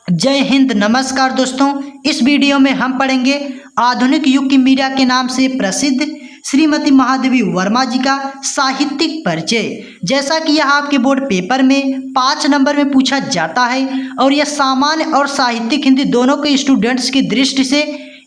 जय हिंद। नमस्कार दोस्तों, इस वीडियो में हम पढ़ेंगे आधुनिक युग की मीरा के नाम से प्रसिद्ध श्रीमती महादेवी वर्मा जी का साहित्यिक परिचय। जैसा कि यह आपके बोर्ड पेपर में 5 नंबर में पूछा जाता है और यह सामान्य और साहित्यिक हिंदी दोनों के स्टूडेंट्स की दृष्टि से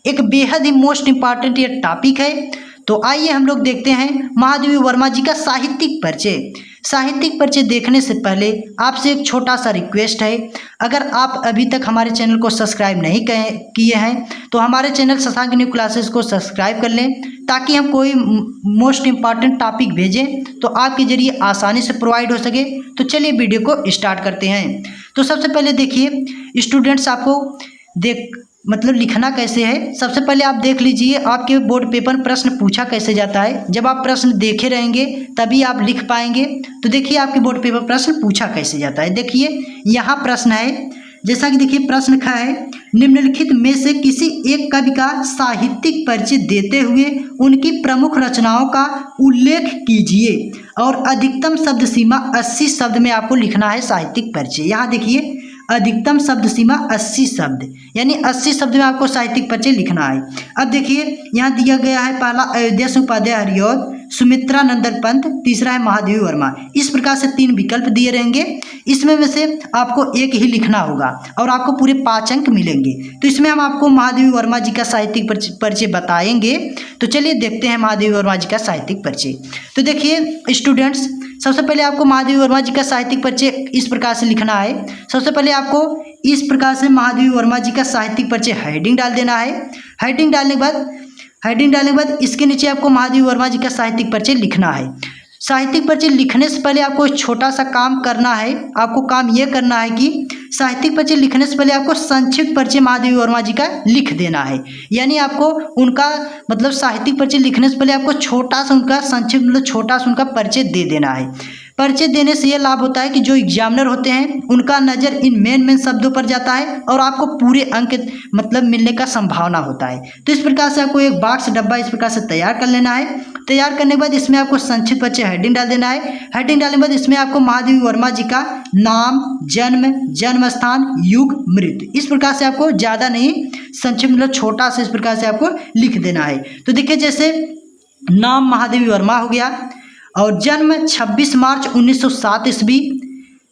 एक बेहद ही मोस्ट इम्पॉर्टेंट यह टॉपिक है। तो आइए हम लोग देखते हैं महादेवी वर्मा जी का साहित्यिक परिचय। साहित्यिक परिचय देखने से पहले आपसे एक छोटा सा रिक्वेस्ट है, अगर आप अभी तक हमारे चैनल को सब्सक्राइब नहीं किए हैं तो हमारे चैनल शशांक न्यू क्लासेस को सब्सक्राइब कर लें, ताकि हम कोई मोस्ट इम्पॉर्टेंट टॉपिक भेजें तो आपके जरिए आसानी से प्रोवाइड हो सके। तो चलिए वीडियो को स्टार्ट करते हैं। तो सबसे पहले देखिए स्टूडेंट्स, आपको लिखना कैसे है। सबसे पहले आप देख लीजिए आपके बोर्ड पेपर में प्रश्न पूछा कैसे जाता है। जब आप प्रश्न देखे रहेंगे तभी आप लिख पाएंगे। तो देखिए आपके बोर्ड पेपर प्रश्न पूछा कैसे जाता है। देखिए यहाँ प्रश्न है, जैसा कि देखिए प्रश्न ख है, निम्नलिखित में से किसी एक कवि का साहित्यिक परिचय देते हुए उनकी प्रमुख रचनाओं का उल्लेख कीजिए और अधिकतम शब्द सीमा 80 शब्द में आपको लिखना है साहित्यिक परिचय। यहाँ देखिए अधिकतम शब्द सीमा 80 शब्द, यानी 80 शब्द में आपको साहित्यिक परिचय लिखना है। अब देखिए यहाँ दिया गया है, पहला अयोध्या से उपाध्याय हरिऔध, सुमित्रा नंदन पंत, तीसरा है महादेवी वर्मा। इस प्रकार से 3 विकल्प दिए रहेंगे, इसमें में से आपको एक ही लिखना होगा और आपको पूरे 5 अंक मिलेंगे। तो इसमें हम आपको महादेवी वर्मा जी का साहित्यिक परिचय बताएंगे। तो चलिए देखते हैं महादेवी वर्मा जी का साहित्यिक परिचय। तो देखिए स्टूडेंट्स, सबसे पहले आपको महादेवी वर्मा जी का साहित्यिक परिचय इस प्रकार से लिखना है। सबसे पहले आपको इस प्रकार से महादेवी वर्मा जी का साहित्यिक परिचय हेडिंग डाल देना है। हेडिंग डालने के बाद इसके नीचे आपको महादेवी वर्मा जी का साहित्यिक परिचय लिखना है। साहित्यिक परिचय लिखने से पहले आपको एक छोटा सा काम करना है। आपको काम यह करना है कि साहित्यिक परिचय लिखने से पहले आपको संक्षिप्त परिचय महादेवी वर्मा जी का लिख देना है। यानी आपको उनका साहित्यिक परिचय लिखने से पहले आपको छोटा सा उनका संक्षिप्त छोटा सा उनका परिचय दे देना है। परिचय देने से यह लाभ होता है कि जो एग्जामिनर होते हैं उनका नज़र इन मेन शब्दों पर जाता है और आपको पूरे अंक मिलने का संभावना होता है। तो इस प्रकार से आपको एक बॉक्स डब्बा इस प्रकार से तैयार कर लेना है। तैयार करने के बाद इसमें आपको संक्षिप्त परिचय हेडिंग डाल देना है। हेडिंग डालने के बाद इसमें आपको महादेवी वर्मा जी का नाम, जन्म स्थान, युग, मृत्यु, इस प्रकार से आपको ज़्यादा नहीं, संक्षिप्त छोटा सा इस प्रकार से आपको लिख देना है। तो देखिए जैसे नाम महादेवी वर्मा हो गया और जन्म 26 मार्च 1907 ईस्वी।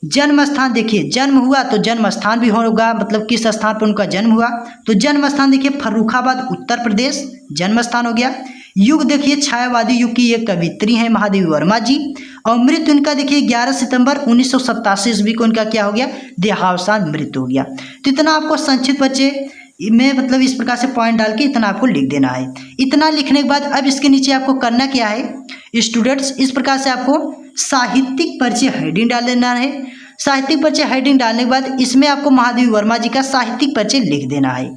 जन्म स्थान देखिए, जन्म हुआ तो जन्म स्थान भी होगा, किस स्थान पर उनका जन्म हुआ। तो जन्म स्थान देखिए फर्रुखाबाद उत्तर प्रदेश जन्म स्थान हो गया। युग देखिए छायावादी युग की एक कवित्री हैं महादेवी वर्मा जी। और मृत्यु इनका देखिए 11 सितंबर 1987 ईस्वी को इनका क्या हो गया, देहावसान मृत्यु हो गया। तो इतना आपको संक्षिप्त परिचय में इस प्रकार से पॉइंट डाल के इतना आपको लिख देना है। इतना लिखने के बाद अब इसके नीचे आपको करना क्या है स्टूडेंट्स, इस प्रकार से आपको साहित्यिक परिचय हेडिंग डाल देना है। साहित्यिक परिचय हेडिंग डालने के बाद इसमें आपको महादेवी वर्मा जी का साहित्यिक परिचय लिख देना है।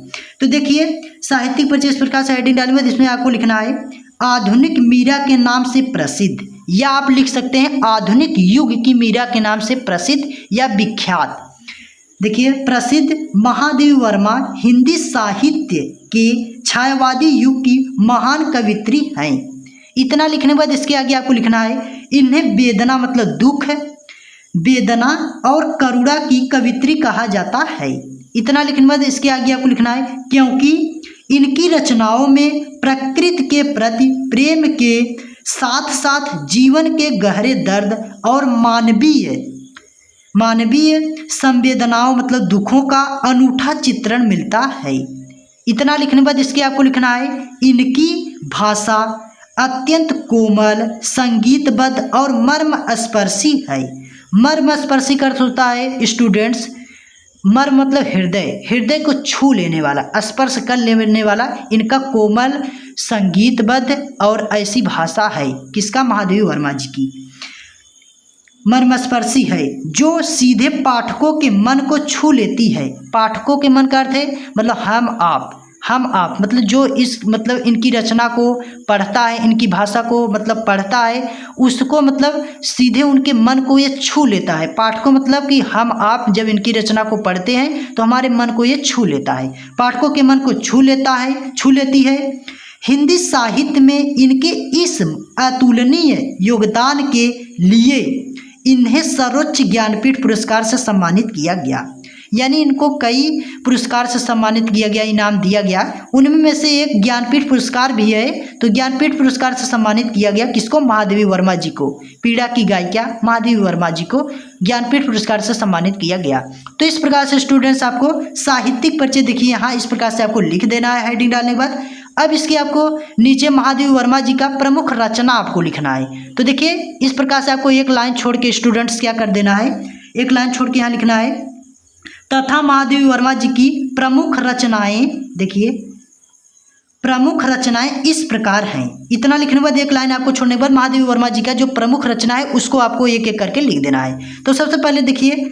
तो देखिए साहित्यिक परिचय इस प्रकार से हेडिंग डालने के बाद इसमें आपको लिखना है आधुनिक मीरा के नाम से प्रसिद्ध, या आप लिख सकते हैं आधुनिक युग की मीरा के नाम से प्रसिद्ध या विख्यात। देखिए प्रसिद्ध महादेवी वर्मा हिंदी साहित्य के छायावादी युग की महान कवित्री हैं। इतना लिखने के बाद इसके आगे आपको लिखना है इन्हें वेदना दुख, वेदना और करुणा की कवित्री कहा जाता है। इतना लिखने के बाद इसके आगे आपको लिखना है क्योंकि इनकी रचनाओं में प्रकृति के प्रति प्रेम के साथ साथ जीवन के गहरे दर्द और मानवीय संवेदनाओं दुखों का अनूठा चित्रण मिलता है। इतना लिखने के बाद इसके आपको लिखना है इनकी भाषा अत्यंत कोमल, संगीतबद्ध और मर्मस्पर्शी है। मर्मस्पर्शी का अर्थ होता है स्टूडेंट्स, मर्म हृदय को छू लेने वाला, स्पर्श कर लेने वाला। इनका कोमल, संगीतबद्ध और ऐसी भाषा है किसका, महादेवी वर्मा जी की। मर्मस्पर्शी है जो सीधे पाठकों के मन को छू लेती है। पाठकों के मन का अर्थ है हम आप जो इस इनकी रचना को पढ़ता है, इनकी भाषा को पढ़ता है, उसको सीधे उनके मन को ये छू लेता है। पाठकों कि हम आप जब इनकी रचना को पढ़ते हैं तो हमारे मन को ये छू लेता है, पाठकों के मन को छू लेती है। हिंदी साहित्य में इनके इस अतुलनीय योगदान के लिए इन्हें सर्वोच्च ज्ञानपीठ पुरस्कार से सम्मानित किया गया। यानी इनको कई पुरस्कार से सम्मानित किया गया, इनाम दिया गया। उनमें से एक ज्ञानपीठ पुरस्कार भी है। तो ज्ञानपीठ पुरस्कार से सम्मानित किया गया किसको? महादेवी वर्मा जी को। पीड़ा की गायिका महादेवी वर्मा जी को ज्ञानपीठ पुरस्कार से सम्मानित किया गया। तो इस प्रकार से स्टूडेंट्स आपको साहित्यिक परिचय देखिए यहाँ इस प्रकार से आपको लिख देना है हेडिंग डालने के बाद। अब इसके आपको नीचे महादेवी वर्मा जी का प्रमुख रचना आपको लिखना है। तो देखिए इस प्रकार से आपको एक लाइन छोड़ के स्टूडेंट्स क्या कर देना है, एक लाइन छोड़ के यहाँ लिखना है तथा महादेवी वर्मा जी की प्रमुख रचनाएं, देखिए प्रमुख रचनाएं इस प्रकार हैं। इतना लिखने के बाद एक लाइन आपको छोड़ने के बाद महादेवी वर्मा जी का जो प्रमुख रचना है उसको आपको एक एक करके लिख देना है। तो सबसे पहले देखिए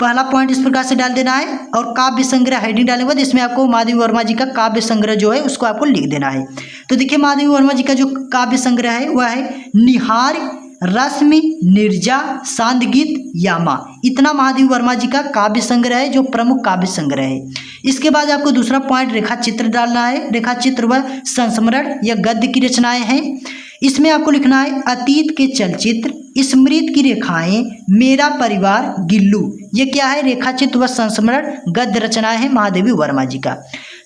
पहला पॉइंट इस प्रकार से डाल देना है और काव्य संग्रह हेडिंग डालने के बाद इसमें आपको महादेवी वर्मा जी का काव्य संग्रह जो है उसको आपको लिख देना है। तो देखिए महादेवी वर्मा जी का जो काव्य संग्रह है वह है निहार, रश्मि, निर्जा, सांदगीत, यामा। इतना महादेवी वर्मा जी का काव्य संग्रह है जो प्रमुख काव्य संग्रह है। इसके बाद आपको दूसरा पॉइंट रेखा चित्र डालना है। रेखा चित्र व संस्मरण या गद्य की रचनाएं हैं। इसमें आपको लिखना है अतीत के चलचित्र, स्मृति की रेखाएं, मेरा परिवार, गिल्लू। ये क्या है? रेखा चित्र व संस्मरण गद्य रचनाएं हैं महादेवी वर्मा जी का।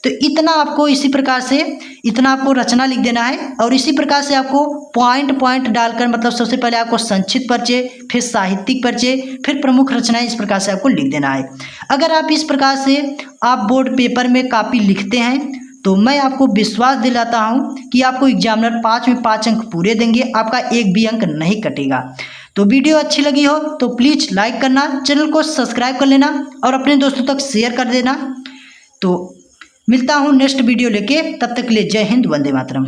तो इतना आपको इसी प्रकार से इतना आपको रचना लिख देना है और इसी प्रकार से आपको पॉइंट पॉइंट डालकर मतलब सबसे पहले आपको संक्षिप्त परिचय, फिर साहित्यिक परिचय, फिर प्रमुख रचनाएं इस प्रकार से आपको लिख देना है। अगर आप इस प्रकार से आप बोर्ड पेपर में कॉपी लिखते हैं तो मैं आपको विश्वास दिलाता हूं कि आपको एग्जामिनर 5 में 5 अंक पूरे देंगे, आपका एक भी अंक नहीं कटेगा। तो वीडियो अच्छी लगी हो तो प्लीज़ लाइक करना, चैनल को सब्सक्राइब कर लेना और अपने दोस्तों तक शेयर कर देना। तो मिलता हूँ नेक्स्ट वीडियो लेके, तब तक के लिए जय हिंद, वंदे मातरम।